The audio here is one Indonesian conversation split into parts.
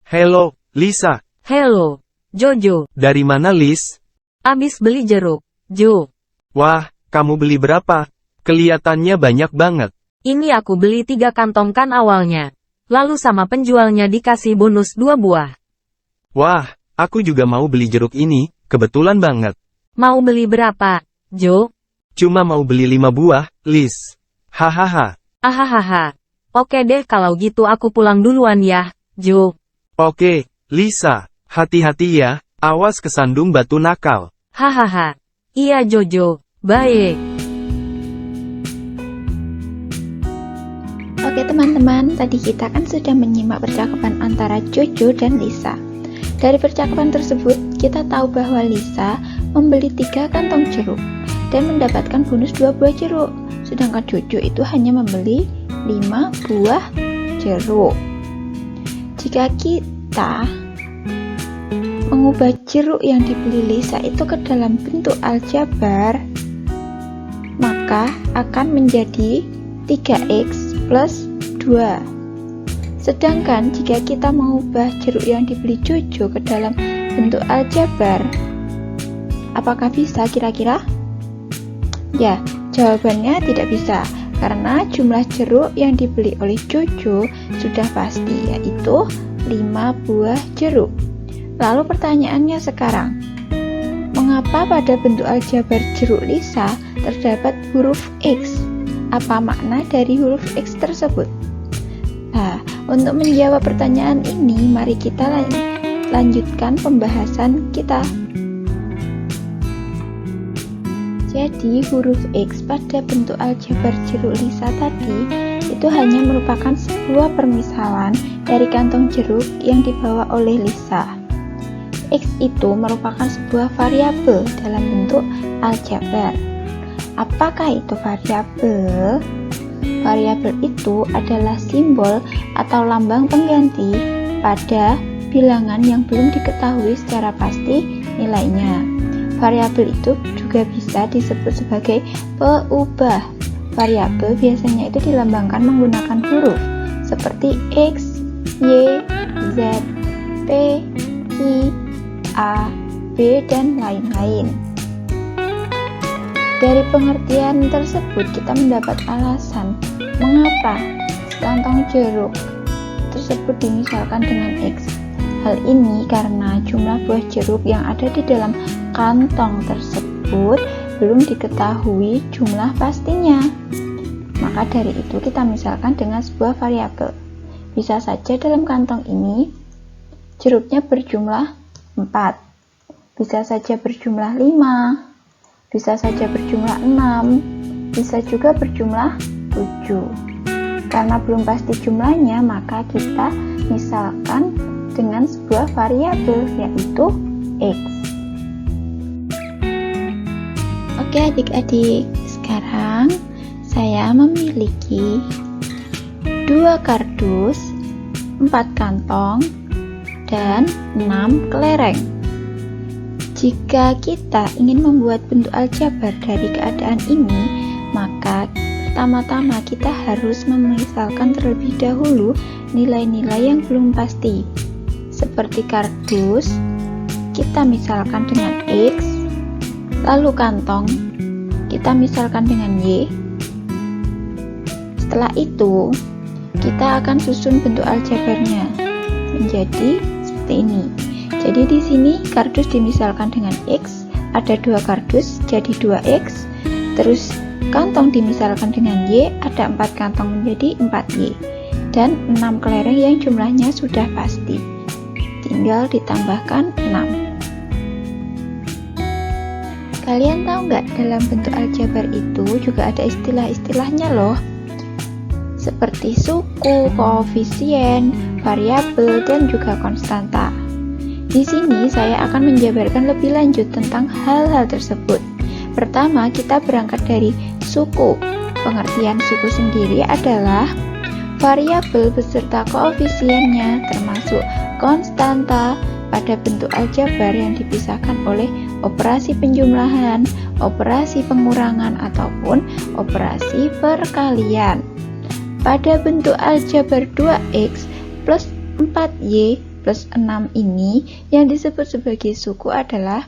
Hello, Lisa. Hello, Jojo. Dari mana, Lis? Abis beli jeruk, Jo. Wah, kamu beli berapa? Kelihatannya banyak banget. Ini aku beli 3 kantong kan awalnya. Lalu sama penjualnya dikasih bonus 2 buah. Wah, aku juga mau beli jeruk ini, kebetulan banget. Mau beli berapa, Jo? Cuma mau beli 5 buah, Lis. Hahaha. Ahahaha. Oke deh kalau gitu aku pulang duluan ya, Jo. Oke, Lisa. Hati-hati ya, awas kesandung batu nakal. Hahaha. Iya Jojo, baik. Oke teman-teman, tadi kita kan sudah menyimak percakapan antara Jojo dan Lisa. Dari percakapan tersebut, kita tahu bahwa Lisa membeli 3 kantong jeruk dan mendapatkan bonus 2 buah jeruk. Sedangkan Jojo itu hanya membeli 5 buah jeruk. Jika kita mengubah jeruk yang dibeli Lisa itu ke dalam bentuk aljabar, maka akan menjadi 3x plus 2. Sedangkan jika kita mengubah jeruk yang dibeli Jojo ke dalam bentuk aljabar, apakah bisa kira-kira? Ya, jawabannya tidak bisa, karena jumlah jeruk yang dibeli oleh Jojo sudah pasti, yaitu 5 buah jeruk. Lalu pertanyaannya sekarang, mengapa pada bentuk aljabar jeruk Lisa terdapat huruf X? Apa makna dari huruf X tersebut? Nah, untuk menjawab pertanyaan ini, mari kita lanjutkan pembahasan kita. Jadi, huruf X pada bentuk aljabar jeruk Lisa tadi itu hanya merupakan sebuah permisalan dari kantong jeruk yang dibawa oleh Lisa. X itu merupakan sebuah variabel dalam bentuk aljabar. Apakah itu variabel? Variabel itu adalah simbol atau lambang pengganti pada bilangan yang belum diketahui secara pasti nilainya. Variabel itu juga bisa disebut sebagai peubah. Variabel biasanya itu dilambangkan menggunakan huruf seperti X, Y, Z, P, I, A, B, dan lain-lain. Dari pengertian tersebut kita mendapat alasan mengapa kantong jeruk tersebut dimisalkan dengan X. Hal ini karena jumlah buah jeruk yang ada di dalam kantong tersebut belum diketahui jumlah pastinya. Maka dari itu kita misalkan dengan sebuah variabel. Bisa saja dalam kantong ini jeruknya berjumlah 4, bisa saja berjumlah 5, bisa saja berjumlah 6, bisa juga berjumlah 7. Karena belum pasti jumlahnya, maka kita misalkan dengan sebuah variabel, yaitu X. Oke adik-adik, sekarang saya memiliki 2 kardus, 4 kantong, dan 6 kelereng. Jika kita ingin membuat bentuk aljabar dari keadaan ini, maka pertama-tama kita harus memisalkan terlebih dahulu nilai-nilai yang belum pasti. Seperti kardus, kita misalkan dengan X, lalu kantong, kita misalkan dengan Y. Setelah itu, kita akan susun bentuk aljabarnya menjadi seperti ini. Jadi di sini kardus dimisalkan dengan X, ada 2 kardus jadi 2X, terus kantong dimisalkan dengan Y, ada 4 kantong menjadi 4Y, dan 6 kelereng yang jumlahnya sudah pasti. Tinggal ditambahkan 6. Kalian tahu nggak, dalam bentuk aljabar itu juga ada istilah-istilahnya loh, seperti suku, koefisien, variabel, dan juga konstanta. Di sini saya akan menjabarkan lebih lanjut tentang hal-hal tersebut. Pertama, kita berangkat dari suku. Pengertian suku sendiri adalah variabel beserta koefisiennya termasuk konstanta pada bentuk aljabar yang dipisahkan oleh operasi penjumlahan, operasi pengurangan, ataupun operasi perkalian. Pada bentuk aljabar 2x plus 4y plus 6 ini yang disebut sebagai suku adalah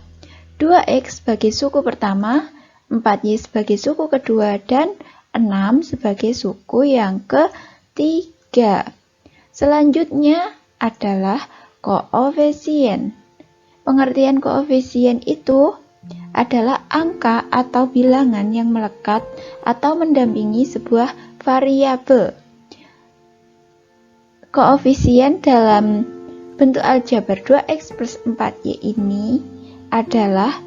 2X sebagai suku pertama, 4Y sebagai suku kedua, dan 6 sebagai suku yang ketiga. Selanjutnya adalah koefisien. Pengertian koefisien itu adalah angka atau bilangan yang melekat atau mendampingi sebuah variabel. Koefisien dalam bentuk aljabar 2X plus 4Y ini adalah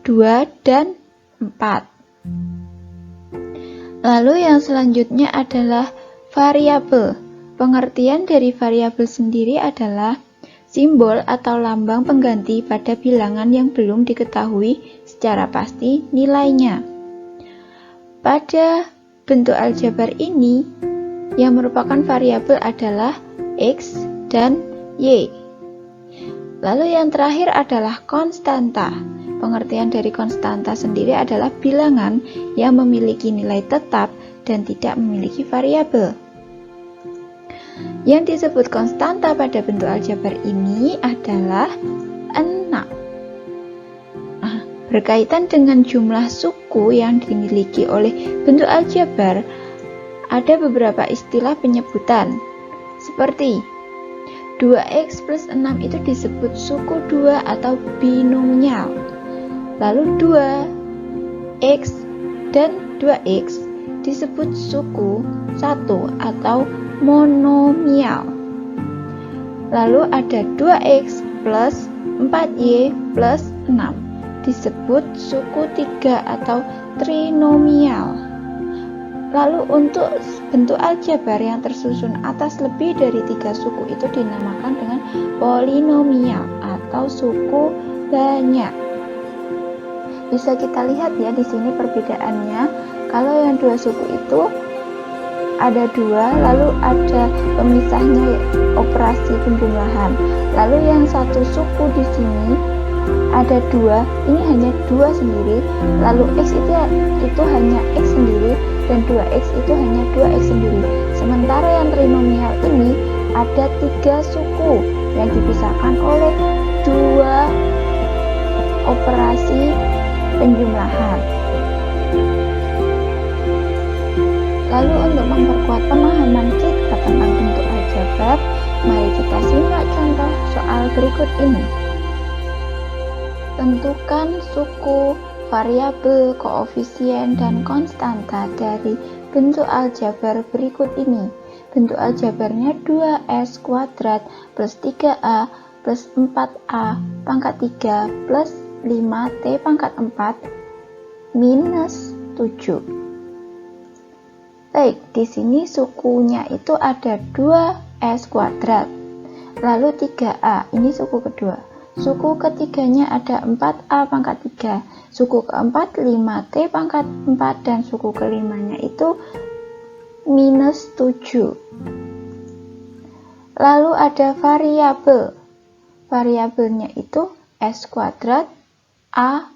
2 dan 4. Lalu yang selanjutnya adalah variabel. Pengertian dari variabel sendiri adalah simbol atau lambang pengganti pada bilangan yang belum diketahui secara pasti nilainya. Pada bentuk aljabar ini, yang merupakan variabel adalah X dan Y. Lalu yang terakhir adalah konstanta. Pengertian dari konstanta sendiri adalah bilangan yang memiliki nilai tetap dan tidak memiliki variabel. Yang disebut konstanta pada bentuk aljabar ini adalah 6. Berkaitan dengan jumlah suku yang dimiliki oleh bentuk aljabar, ada beberapa istilah penyebutan, seperti 2X plus 6 itu disebut suku 2 atau binomial. Lalu 2X dan 2X disebut suku 1 atau monomial. Lalu ada 2X plus 4Y plus 6 disebut suku 3 atau trinomial. Lalu untuk bentuk aljabar yang tersusun atas lebih dari 3 suku itu dinamakan dengan polinomial atau suku banyak. Bisa kita lihat ya di sini perbedaannya. Kalau yang 2 suku itu ada 2, lalu ada pemisahnya operasi penjumlahan. Lalu yang 1 suku di sini ada 2, ini hanya 2 sendiri, lalu X itu hanya X sendiri, dan 2X itu hanya 2X sendiri. Sementara yang trinomial ini ada 3 suku yang dipisahkan oleh 2 operasi penjumlahan. Lalu untuk memperkuat pemahaman kita tentang bentuk aljabar, mari kita simak contoh soal berikut ini. Tentukan suku, variabel, koefisien, dan konstanta dari bentuk aljabar berikut ini. Bentuk aljabarnya 2S kuadrat plus 3A plus 4A pangkat 3 plus 5T pangkat 4 minus 7. Baik, di sini sukunya itu ada 2S kuadrat, lalu 3A, ini suku kedua. Suku ketiganya ada 4A pangkat 3, suku keempat 5T pangkat 4, dan suku kelimanya itu minus 7. Lalu ada variabel. Variabelnya itu S kuadrat, A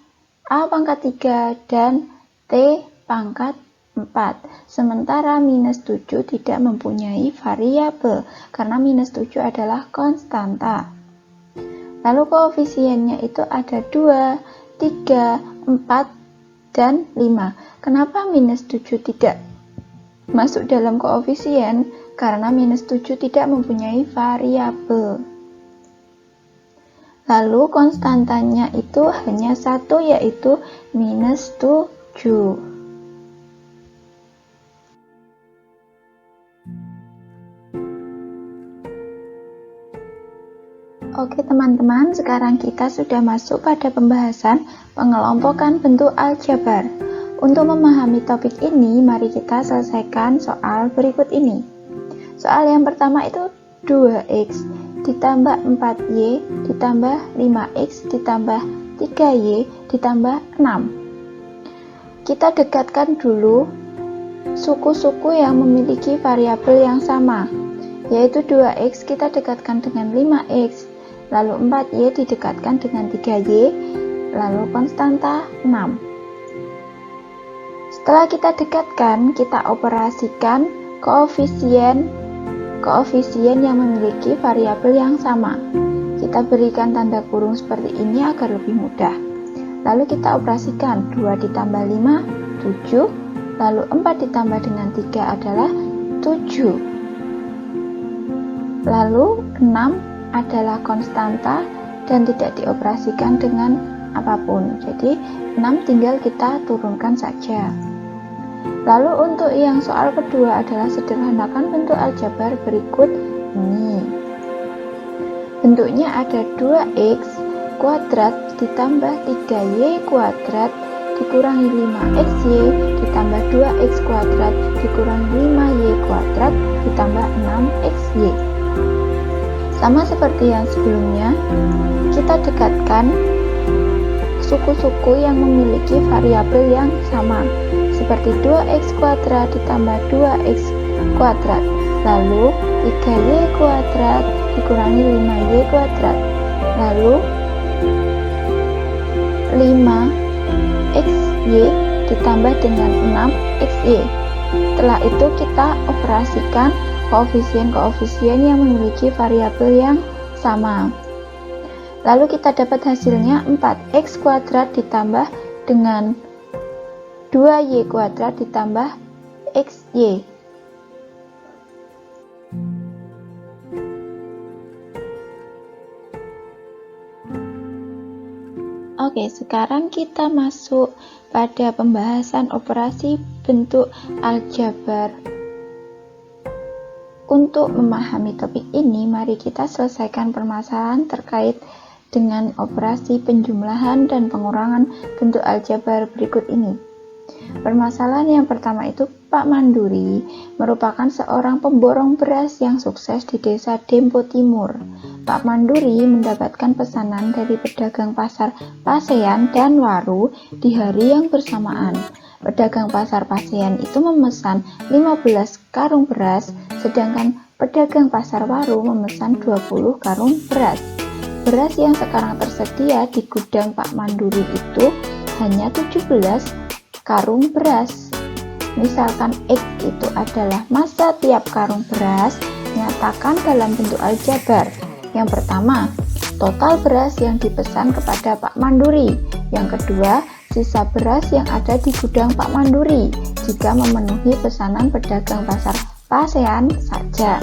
pangkat 3, dan T pangkat 4. Sementara minus 7 tidak mempunyai variabel, karena minus 7 adalah konstanta. Lalu koefisiennya itu ada 2, 3, 4, dan 5. Kenapa minus 7 tidak masuk dalam koefisien? Karena minus 7 tidak mempunyai variabel. Lalu konstantanya itu hanya 1, yaitu minus 7. Oke teman-teman, sekarang kita sudah masuk pada pembahasan pengelompokan bentuk aljabar. Untuk memahami topik ini, mari kita selesaikan soal berikut ini. Soal yang pertama itu 2X ditambah 4Y ditambah 5X ditambah 3Y ditambah 6. Kita dekatkan dulu suku-suku yang memiliki variabel yang sama, yaitu 2X kita dekatkan dengan 5X, lalu 4Y didekatkan dengan 3Y, lalu konstanta 6. Setelah kita dekatkan, kita operasikan koefisien koefisien yang memiliki variabel yang sama. Kita berikan tanda kurung seperti ini agar lebih mudah. Lalu kita operasikan 2 ditambah 5, 7, lalu 4 ditambah dengan 3 adalah 7. Lalu 6 adalah konstanta dan tidak dioperasikan dengan apapun. Jadi 6 tinggal kita turunkan saja. Lalu untuk yang soal kedua adalah sederhanakan bentuk aljabar berikut ini. Bentuknya ada 2x kuadrat ditambah 3y kuadrat dikurangi 5xy ditambah 2x kuadrat dikurangi 5y kuadrat ditambah 6xy. Sama seperti yang sebelumnya, kita dekatkan suku-suku yang memiliki variabel yang sama, seperti 2x kuadrat ditambah 2x kuadrat, lalu 3y kuadrat dikurangi 5y kuadrat, lalu 5xy ditambah dengan 6xy. Setelah itu kita operasikan koefisien-koefisien yang memiliki variabel yang sama. Lalu kita dapat hasilnya 4x kuadrat ditambah dengan 2y kuadrat ditambah xy. Oke, sekarang kita masuk pada pembahasan operasi bentuk aljabar. Untuk memahami topik ini, mari kita selesaikan permasalahan terkait dengan operasi penjumlahan dan pengurangan bentuk aljabar berikut ini. Permasalahan yang pertama itu, Pak Manduri merupakan seorang pemborong beras yang sukses di desa Dempo Timur. Pak Manduri mendapatkan pesanan dari pedagang pasar Pasean dan Waru di hari yang bersamaan. Pedagang pasar Pasean itu memesan 15 karung beras, sedangkan pedagang pasar Waru memesan 20 karung beras. Beras yang sekarang tersedia di gudang Pak Manduri itu hanya 17 karung beras. Misalkan X itu adalah massa tiap karung beras, nyatakan dalam bentuk aljabar. Yang pertama, total beras yang dipesan kepada Pak Manduri. Yang kedua, sisa beras yang ada di gudang Pak Manduri jika memenuhi pesanan pedagang pasar Pasean saja.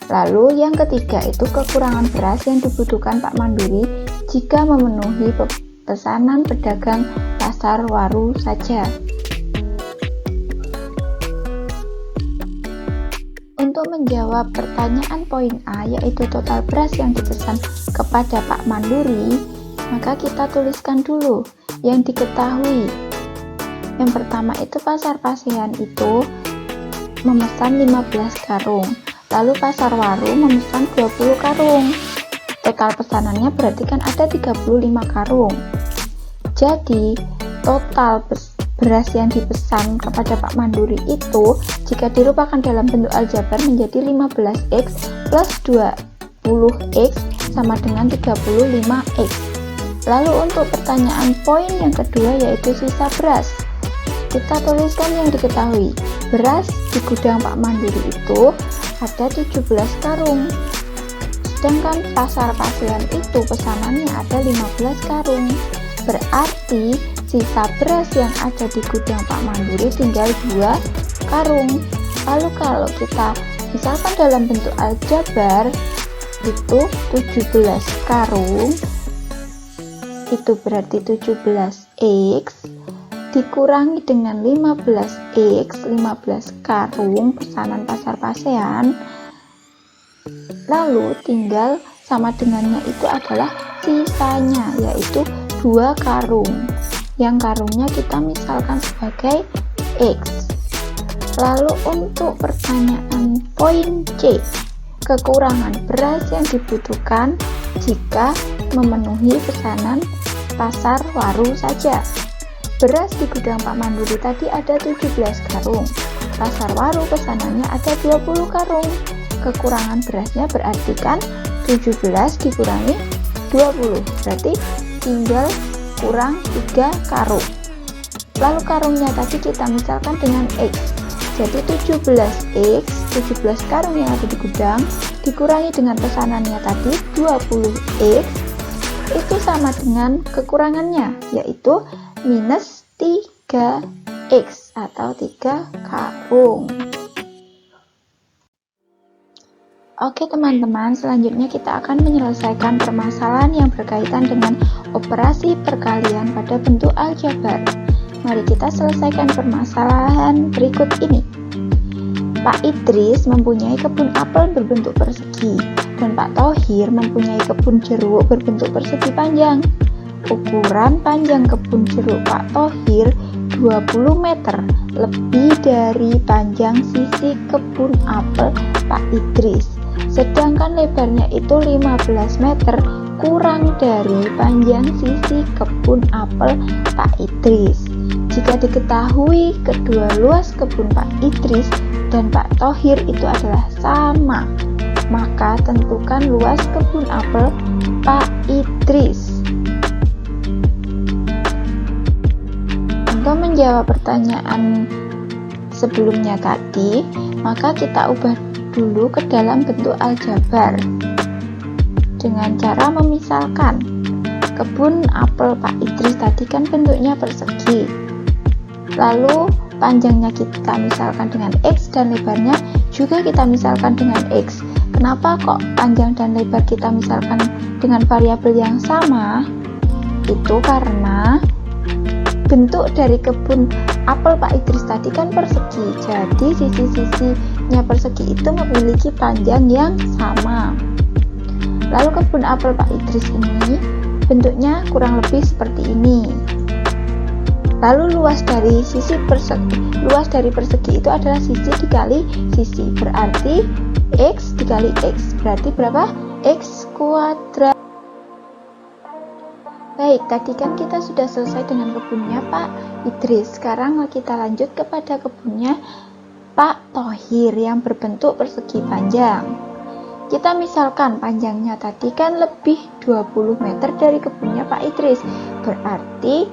Lalu yang ketiga itu kekurangan beras yang dibutuhkan Pak Manduri jika memenuhi pesanan pedagang pasar Waru saja. Untuk menjawab pertanyaan poin A, yaitu total beras yang dipesan kepada Pak Manduri, maka kita tuliskan dulu yang diketahui. Yang pertama itu pasar Pasean itu memesan 15 karung. Lalu pasar Waru memesan 20 karung. Total pesanannya berarti kan ada 35 karung. Jadi total beras yang dipesan kepada Pak Manduri itu jika dirupakan dalam bentuk aljabar menjadi 15x plus 20x sama dengan 35x. Lalu untuk pertanyaan poin yang kedua yaitu sisa beras. Kita tuliskan yang diketahui. Beras di gudang Pak Manduri itu ada 17 karung. Sedangkan pasar Pasean itu pesanannya ada 15 karung. Berarti sisa beras yang ada di gudang Pak Manduri tinggal 2 karung. Lalu kalau kita misalkan dalam bentuk aljabar itu 17 karung, itu berarti 17x dikurangi dengan 15x, 15 karung pesanan pasar Pasean, lalu tinggal sama dengannya itu adalah sisanya, yaitu 2 karung yang karungnya kita misalkan sebagai X. Lalu untuk pertanyaan poin C, kekurangan beras yang dibutuhkan jika memenuhi pesanan pasar Waru saja. Beras di gudang Pak Manduri tadi ada 17 karung. Pasar Waru pesanannya ada 20 karung. Kekurangan berasnya berarti kan 17 dikurangi 20. Berarti tinggal kurang 3 karung. Lalu karungnya tadi kita misalkan dengan X. Jadi 17x 17 karung yang ada di gudang dikurangi dengan pesanannya tadi 20x itu sama dengan kekurangannya, yaitu minus 3x atau 3 karung. Oke teman-teman, selanjutnya kita akan menyelesaikan permasalahan yang berkaitan dengan operasi perkalian pada bentuk aljabar. Mari kita selesaikan permasalahan berikut ini. Pak Idris mempunyai kebun apel berbentuk persegi dan Pak Thohir mempunyai kebun jeruk berbentuk persegi panjang. Ukuran panjang kebun jeruk Pak Thohir 20 meter, lebih dari panjang sisi kebun apel Pak Idris. Sedangkan lebarnya itu 15 meter, kurang dari panjang sisi kebun apel Pak Idris. Jika diketahui kedua luas kebun Pak Idris dan Pak Thohir itu adalah sama, maka tentukan luas kebun apel Pak Idris. Untuk menjawab pertanyaan sebelumnya tadi, maka kita ubah dulu ke dalam bentuk aljabar dengan cara memisalkan. Kebun apel Pak Idris tadi kan bentuknya persegi, lalu panjangnya kita misalkan dengan X dan lebarnya juga kita misalkan dengan X. Kenapa kok panjang dan lebar kita misalkan dengan variabel yang sama? Itu karena bentuk dari kebun apel Pak Idris tadi kan persegi, jadi sisi-sisinya persegi itu memiliki panjang yang sama. Lalu kebun apel Pak Idris ini bentuknya kurang lebih seperti ini. Lalu luas dari persegi itu adalah sisi dikali sisi, berarti X dikali X, berarti berapa? X kuadrat. Baik, tadi kan kita sudah selesai dengan kebunnya Pak Idris. Sekarang kita lanjut kepada kebunnya Pak Thohir yang berbentuk persegi panjang. Kita misalkan panjangnya tadi kan lebih 20 meter dari kebunnya Pak Idris. Berarti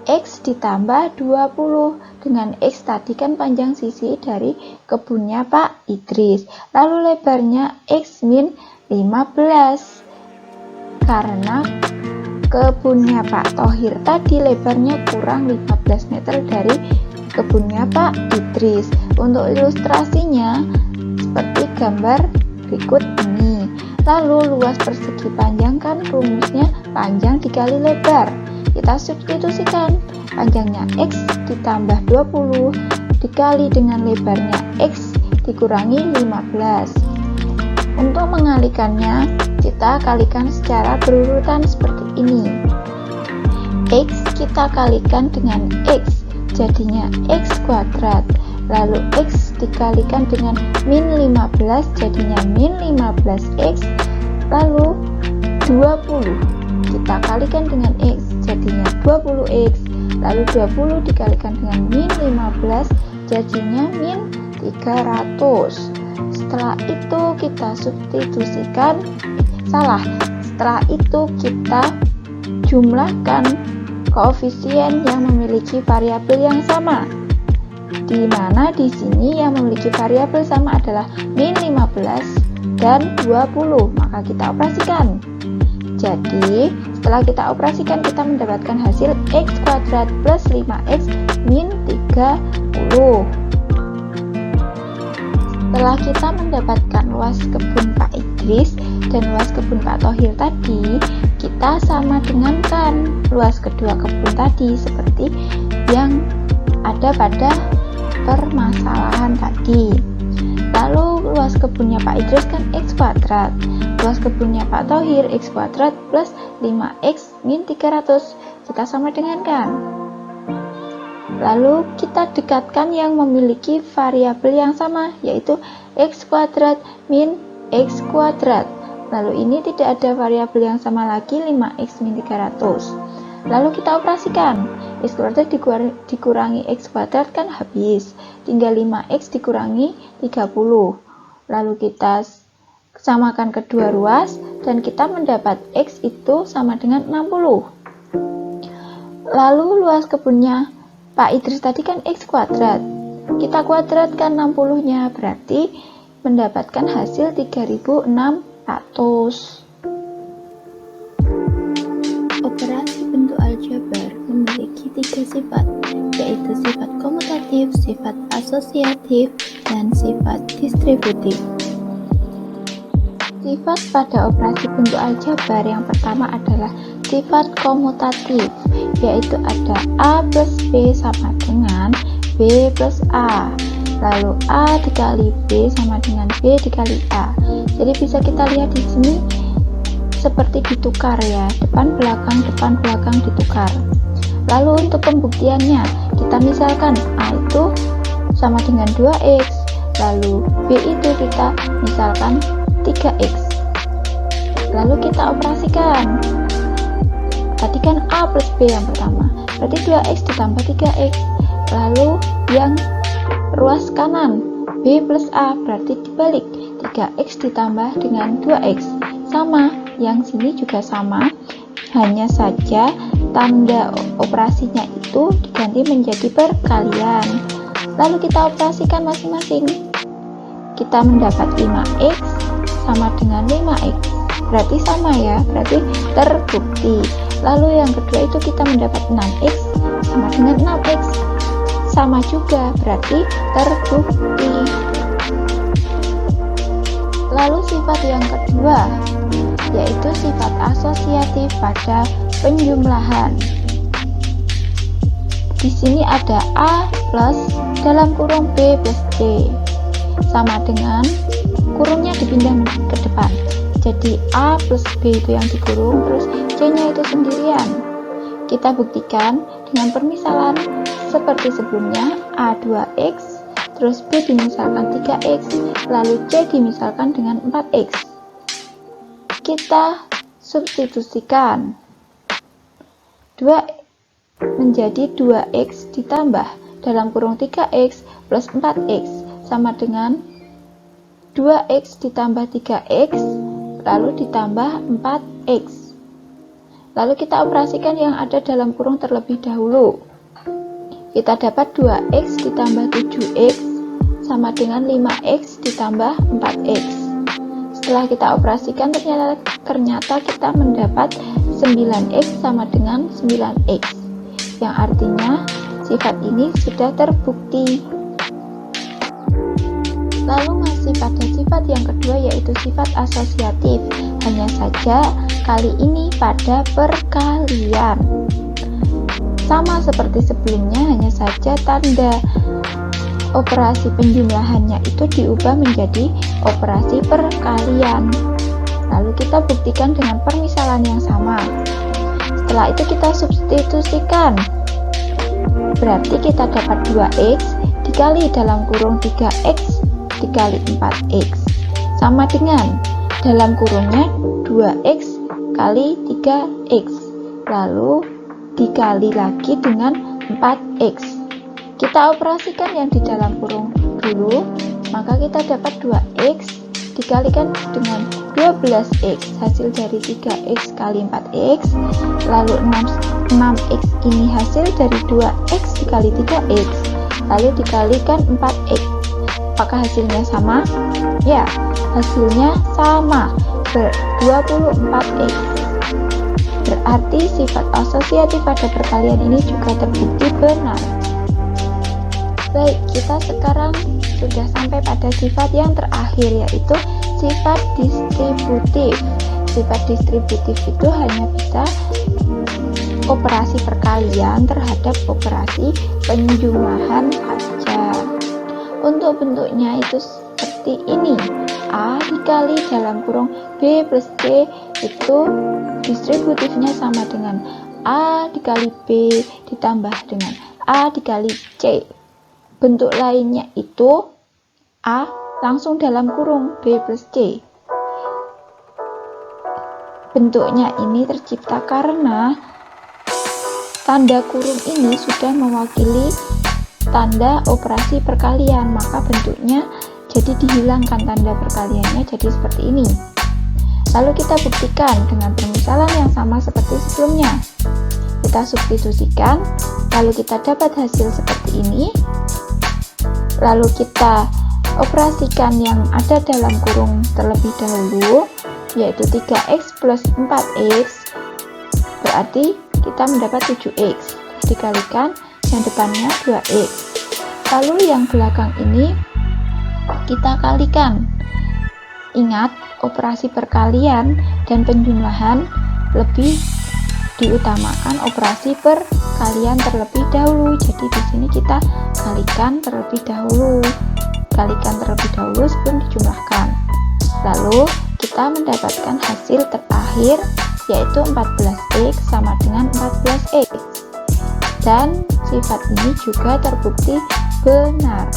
X ditambah 20. Dengan X tadi kan panjang sisi dari kebunnya Pak Idris. Lalu lebarnya X min 15. Karena kebunnya Pak Thohir tadi lebarnya kurang 15 meter dari kebunnya Pak Idris. Untuk ilustrasinya seperti gambar berikut ini. Lalu luas persegi panjang kan rumusnya panjang dikali lebar. Kita substitusikan, panjangnya X ditambah 20 dikali dengan lebarnya X dikurangi 15. Untuk mengalikannya, kita kalikan secara berurutan seperti ini. X kita kalikan dengan X, jadinya X kuadrat. Lalu X dikalikan dengan min 15, jadinya min 15X. Lalu 20 kita kalikan dengan X, jadinya 20X. Lalu 20 dikalikan dengan min 15, jadinya min 300. Setelah itu kita substitusikan, setelah itu kita jumlahkan koefisien yang memiliki variabel yang sama, di mana di sini yang memiliki variabel sama adalah min 15 dan 20. Maka kita operasikan. Jadi setelah kita operasikan, kita mendapatkan hasil X kuadrat plus 5X min 30. Setelah kita mendapatkan luas kebun Pak Idris dan luas kebun Pak Thohir tadi, kita sama dengankan luas kedua kebun tadi seperti yang ada pada permasalahan tadi. Lalu luas kebunnya Pak Idris kan X kuadrat, luas kebunnya Pak Thohir X kuadrat plus 5X min 300. Kita sama dengankan. Lalu kita dekatkan yang memiliki variabel yang sama, yaitu X kuadrat min X kuadrat. Lalu ini tidak ada variabel yang sama lagi, 5X min 300. Lalu kita operasikan. X kuadrat dikurangi X kuadrat kan habis, tinggal 5X dikurangi 30. Lalu kita samakan kedua ruas dan kita mendapat X itu sama dengan 60. Lalu luas kebunnya Pak Idris tadi kan X kuadrat, kita kuadratkan 60 nya, berarti mendapatkan hasil 3600. Operasi bentuk aljabar memiliki 3 sifat, yaitu sifat komutatif, sifat asosiatif, dan sifat distributif. Sifat pada operasi bentuk aljabar yang pertama adalah sifat komutatif, yaitu ada A plus B sama dengan B plus A. Lalu A dikali B sama dengan B dikali A. Jadi bisa kita lihat di sini seperti ditukar ya, depan belakang ditukar. Lalu untuk pembuktiannya, kita misalkan A itu sama dengan 2x, lalu B itu kita misalkan 3x. Lalu kita operasikan. Tadi kan A plus B yang pertama, berarti 2x ditambah 3x. Lalu yang ruas kanan B plus A, berarti dibalik, 3x ditambah dengan 2x. Sama, yang sini juga sama, hanya saja tanda operasinya itu diganti menjadi perkalian. Lalu kita operasikan masing-masing. Kita mendapat 5x sama dengan 5x, berarti sama ya, berarti terbukti. Lalu yang kedua itu kita mendapat 6x sama dengan 6x, sama juga, berarti terbukti. Lalu sifat yang kedua, yaitu sifat asosiatif pada penjumlahan. Di sini ada A plus dalam kurung B plus C, sama dengan kurungnya dipindah ke depan. Jadi A plus B itu yang dikurung, terus C-nya itu sendirian. Kita buktikan dengan permisalan seperti sebelumnya, A 2x, terus B dimisalkan 3x, lalu C dimisalkan dengan 4x. Kita substitusikan 2 menjadi 2x ditambah dalam kurung 3x plus 4x sama dengan 2x ditambah 3x lalu ditambah 4x. Lalu kita operasikan yang ada dalam kurung terlebih dahulu. Kita dapat 2x ditambah 7x sama dengan 5x ditambah 4x. Setelah kita operasikan ternyata kita mendapat 9x sama dengan 9x, yang artinya sifat ini sudah terbukti. Lalu masih pada sifat yang kedua, yaitu sifat asosiatif, hanya saja kali ini pada perkalian. Sama seperti sebelumnya, hanya saja tanda operasi penjumlahannya itu diubah menjadi operasi perkalian. Lalu kita buktikan dengan permisalan yang sama. Setelah itu kita substitusikan. Berarti kita dapat 2x dikali dalam kurung 3x dikali 4x sama dengan dalam kurungnya 2x kali 3x lalu dikali lagi dengan 4x. Kita operasikan yang di dalam kurung dulu, maka kita dapat 2x dikalikan dengan 12x, hasil dari 3x kali 4x, lalu 6x ini hasil dari 2x dikali 3x, lalu dikalikan 4x. Apakah hasilnya sama? Ya, hasilnya sama, 24x. Berarti sifat asosiatif pada perkalian ini juga terbukti benar. Baik, kita sekarang sudah sampai pada sifat yang terakhir, yaitu sifat distributif. Sifat distributif itu hanya bisa operasi perkalian terhadap operasi penjumlahan saja. Untuk bentuknya itu seperti ini. A dikali dalam kurung B plus C itu distributifnya sama dengan A dikali B ditambah dengan A dikali C. Bentuk lainnya itu A langsung dalam kurung B plus C. Bentuknya ini tercipta karena tanda kurung ini sudah mewakili tanda operasi perkalian, maka bentuknya jadi dihilangkan tanda perkaliannya jadi seperti ini. Lalu kita buktikan dengan permisalan yang sama seperti sebelumnya. Kita substitusikan, lalu kita dapat hasil seperti ini. Lalu kita operasikan yang ada dalam kurung terlebih dahulu, yaitu 3x plus 4x, berarti kita mendapat 7x. Dikalikan yang depannya 2x. Lalu yang belakang ini kita kalikan. Ingat, operasi perkalian dan penjumlahan lebih diutamakan operasi perkalian terlebih dahulu. Jadi di sini kita kalikan terlebih dahulu. Kalikan terlebih dahulu sebelum dijumlahkan. Lalu kita mendapatkan hasil terakhir, yaitu 14x sama dengan 14x. Dan sifat ini juga terbukti benar.